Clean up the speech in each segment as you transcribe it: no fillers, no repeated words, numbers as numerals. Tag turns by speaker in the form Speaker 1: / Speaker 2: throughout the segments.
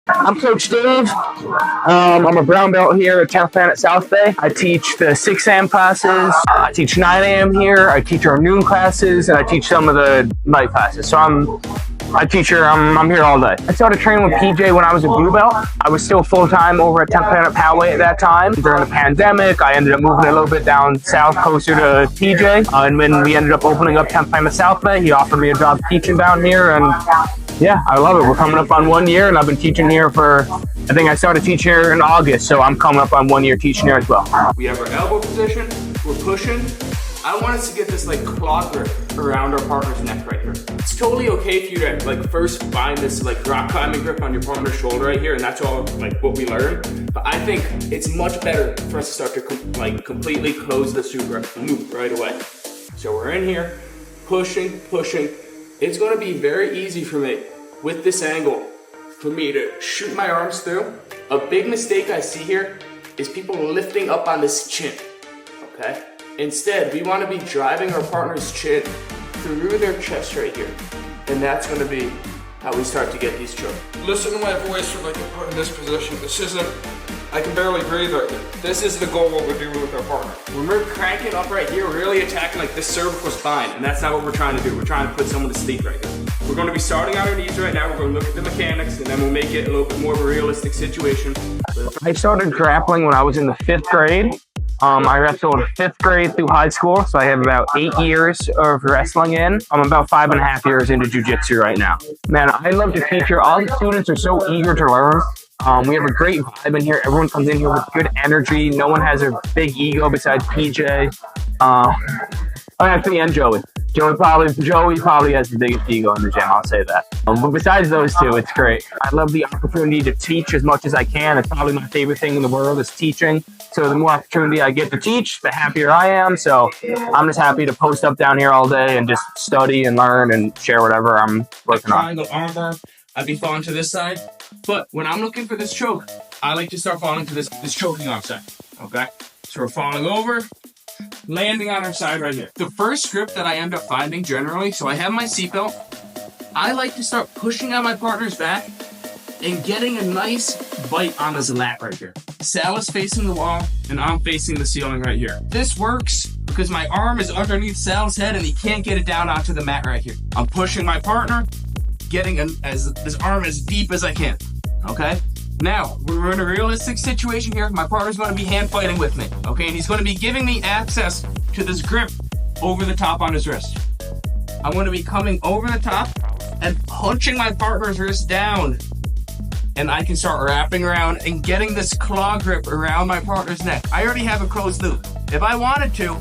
Speaker 1: I'm Coach Dave. I'm a brown belt here at 10th Planet South Bay. I teach the 6 a.m. classes. I teach 9 a.m. here. I teach our noon classes, and I teach some of the night classes. So I'm here all day. I started training with PJ when I was a blue belt. I was still full-time over at 10th Planet Poway at that time. During the pandemic, I ended up moving a little bit down south, closer to PJ. And when we ended up opening up 10th Planet South Bay, he offered me a job teaching down here, and yeah, I love it. We're coming up on 1 year, and I've been teaching here for, I think I started teaching here in August, so I'm coming up on 1 year teaching here as well.
Speaker 2: We have our elbow position, we're pushing. I want us to get this like claw grip around our partner's neck right here. It's totally okay for you to like first find this like rock climbing grip on your partner's shoulder right here, and that's all like what we learned. But I think it's much better for us to start to completely close the loop right away. So we're in here, pushing. It's gonna be very easy for me with this angle for me to shoot my arms through. A big mistake I see here is people lifting up on this chin, okay? Instead, we want to be driving our partner's chin through their chest right here. And that's going to be how we start to get these chokes.
Speaker 3: Listen to my voice when I get put in this position. I can barely breathe right here. This is the goal what we're doing with our partner.
Speaker 2: When we're cranking up right here, we're really attacking like this cervical spine, and that's not what we're trying to do. We're trying to put someone to sleep right here. We're going to be starting on our knees right now. We're going to look at the mechanics, and then we'll make it a little bit more of a realistic situation.
Speaker 1: I started grappling when I was in the 5th grade. I wrestled 5th grade through high school, so I have about 8 years of wrestling in. I'm about 5.5 years into jiu-jitsu right now. Man, I love to teach here. All the students are so eager to learn. We have a great vibe in here. Everyone comes in here with good energy. No one has a big ego besides PJ. Actually, and Joey. Joey probably has the biggest ego in the gym, I'll say that. But besides those two, it's great. I love the opportunity to teach as much as I can. It's probably my favorite thing in the world is teaching. So the more opportunity I get to teach, the happier I am. So I'm just happy to post up down here all day and just study and learn and share whatever I'm working on.
Speaker 2: Triangle armbar, I'd be falling to this side. But when I'm looking for this choke, I like to start falling to this choking off side, okay? So we're falling over, landing on our side right here. The first grip that I end up finding generally, so I have my seatbelt, I like to start pushing on my partner's back and getting a nice bite on his lat right here. Sal is facing the wall and I'm facing the ceiling right here. This works because my arm is underneath Sal's head and he can't get it down onto the mat right here. I'm pushing my partner, getting this arm as deep as I can, okay? Now, we're in a realistic situation here. My partner's going to be hand fighting with me, okay? And he's going to be giving me access to this grip over the top on his wrist. I'm going to be coming over the top and punching my partner's wrist down. And I can start wrapping around and getting this claw grip around my partner's neck. I already have a closed loop. If I wanted to,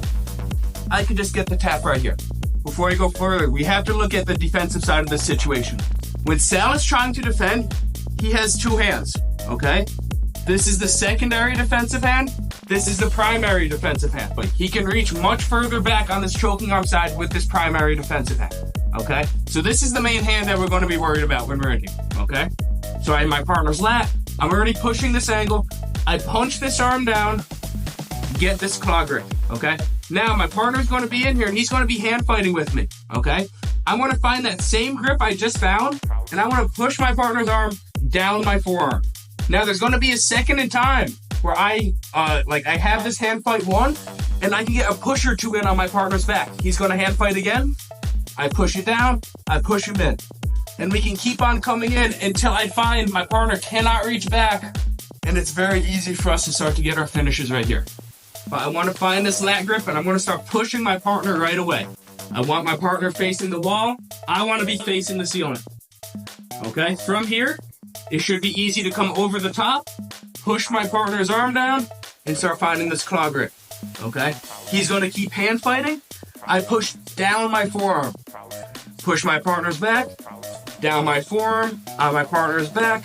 Speaker 2: I could just get the tap right here. Before I go further, we have to look at the defensive side of this situation. When Sal is trying to defend, he has 2 hands, okay? This is the secondary defensive hand. This is the primary defensive hand. But he can reach much further back on this choking arm side with this primary defensive hand, okay? So this is the main hand that we're going to be worried about when we're in here, okay? So I have my partner's lat. I'm already pushing this angle. I punch this arm down, get this claw grip, okay? Now my partner's going to be in here and he's going to be hand fighting with me, okay? I want to find that same grip I just found and I want to push my partner's arm down my forearm. Now there's going to be a second in time where I have this hand fight one and I can get a push or two in on my partner's back. He's going to hand fight again. I push it down, I push him in. And we can keep on coming in until I find my partner cannot reach back. And it's very easy for us to start to get our finishes right here. But I want to find this lat grip and I'm going to start pushing my partner right away. I want my partner facing the wall. I want to be facing the ceiling. Okay, from here, it should be easy to come over the top, push my partner's arm down, and start finding this claw grip. Okay, he's going to keep hand fighting. I push down my forearm, push my partner's back, down my forearm, on my partner's back.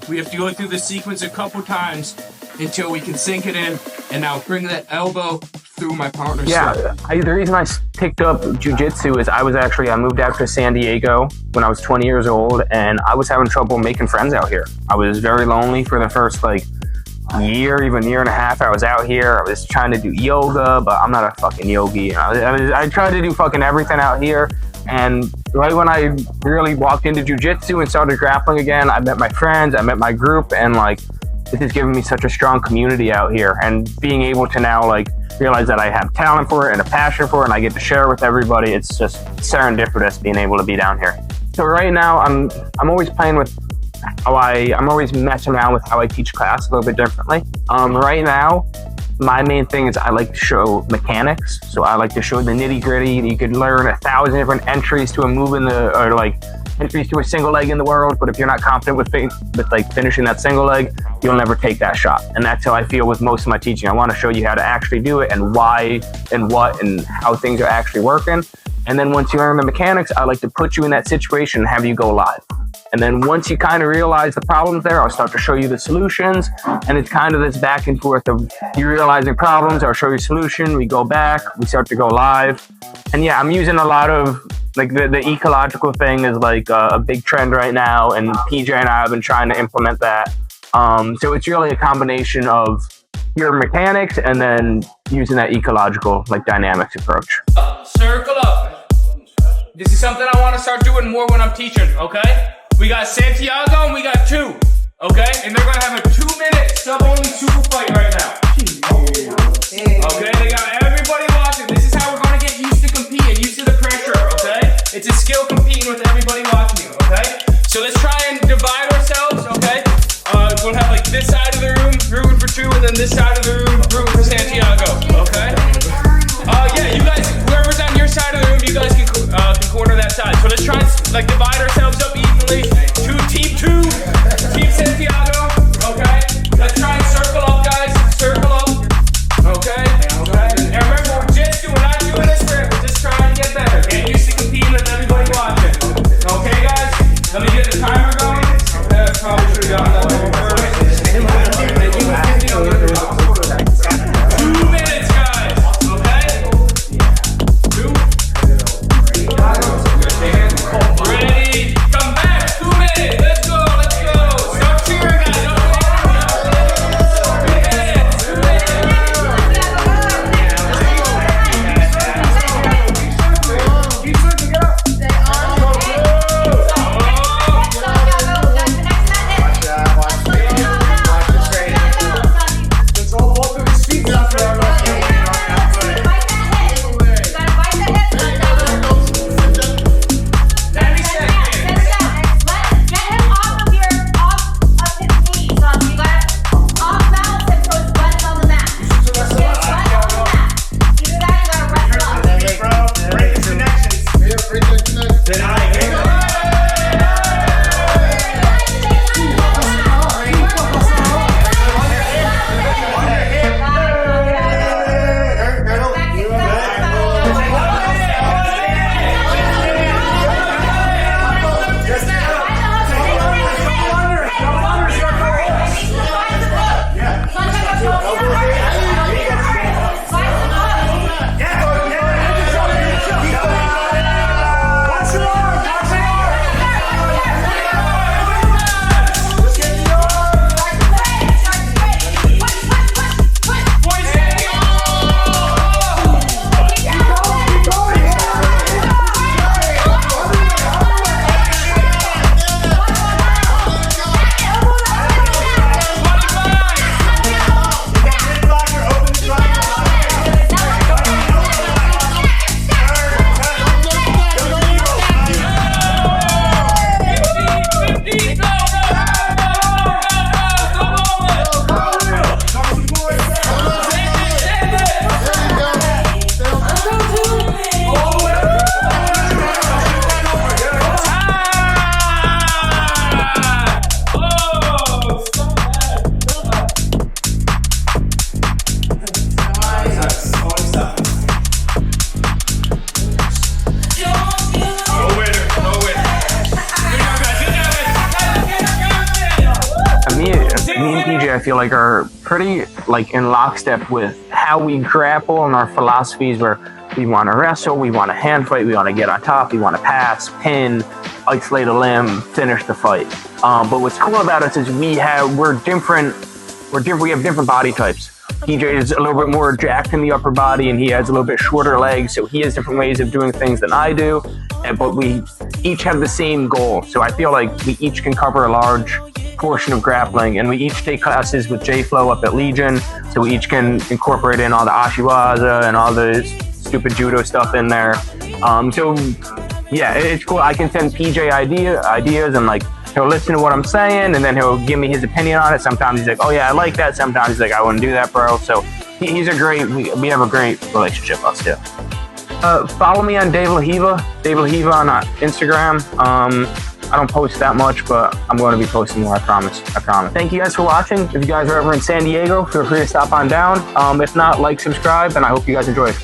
Speaker 2: We have to go through this sequence a couple times until we can sink it in, and now bring that elbow through my partner's throat.
Speaker 1: The reason I picked up jiu-jitsu is I moved out to San Diego when I was 20 years old, and I was having trouble making friends out here. I was very lonely for the first year, even year and a half I was out here. I was trying to do yoga, but I'm not a fucking yogi. I tried to do fucking everything out here, and right when I really walked into jiu-jitsu and started grappling again, I met my friends, I met my group, and like this has given me such a strong community out here. And being able to now like realize that I have talent for it and a passion for it, and I get to share it with everybody. It's just serendipitous being able to be down here. So right now, I'm always playing with how I'm always messing around with how I teach class a little bit differently. Right now, my main thing is I like to show mechanics. So I like to show the nitty gritty. You could learn 1,000 different entries to a move or like entries to a single leg in the world. But if you're not confident with like finishing that single leg, you'll never take that shot. And that's how I feel with most of my teaching. I want to show you how to actually do it and why and what and how things are actually working. And then once you learn the mechanics, I like to put you in that situation and have you go live. And then once you kind of realize the problems there, I'll start to show you the solutions. And it's kind of this back and forth of you realizing problems, I'll show you a solution, we go back, we start to go live. And yeah, I'm using a lot of, like the ecological thing is like a big trend right now. And PJ and I have been trying to implement that. So it's really a combination of your mechanics and then using that ecological, like dynamics approach.
Speaker 2: Circle up. This is something I want to start doing more when I'm teaching, okay? We got Santiago and we got 2, okay? And they're going to have a 2-minute sub-only super fight right now. Okay, they got everybody watching. This is how we're going to get used to competing, used to the pressure, okay? It's a skill competing with everybody watching you, okay? So let's try and divide ourselves, okay? We'll have like this side of the room rooting for 2, and then this side of the room rooting for Santiago, okay? Yeah, you guys, whoever's on your side of the room, you guys can corner that side. So let's try and like divide ourselves up evenly. Team 2, Team Santiago, okay? Let's try and circle up, guys. Circle up, okay? And remember, we're not doing this for it. We're just trying to get better. Get used to competing with everybody watching. Okay, guys? Let me get the timer going. Okay, I probably should have gotten that one first. 2 minutes, guys. Okay? 2. Ready? Come back. 2 minutes. Let's go. Let's go. Start cheering, guys. 2 minutes. 2 minutes.
Speaker 1: I feel like are pretty like in lockstep with how we grapple and our philosophies where we want to wrestle, we want to hand fight, we want to get on top, we want to pass, pin, isolate a limb, finish the fight. But what's cool about us is we have different body types. PJ is a little bit more jacked in the upper body, and he has a little bit shorter legs, so he has different ways of doing things than I do. But we each have the same goal, so I feel like we each can cover a large portion of grappling, and we each take classes with J-Flow up at Legion, so we each can incorporate in all the Ashiwaza and all the stupid judo stuff in there. So yeah, it's cool. I can send PJ ideas, and like he'll listen to what I'm saying, and then he'll give me his opinion on it. Sometimes he's like, "Oh yeah, I like that." Sometimes he's like, "I wouldn't do that, bro." So he's a great. We have a great relationship, us two. Follow me on Dave Lahiva on Instagram. I don't post that much, but I'm going to be posting more, I promise. Thank you guys for watching. If you guys are ever in San Diego, feel free to stop on down. If not, like, subscribe, and I hope you guys enjoy it.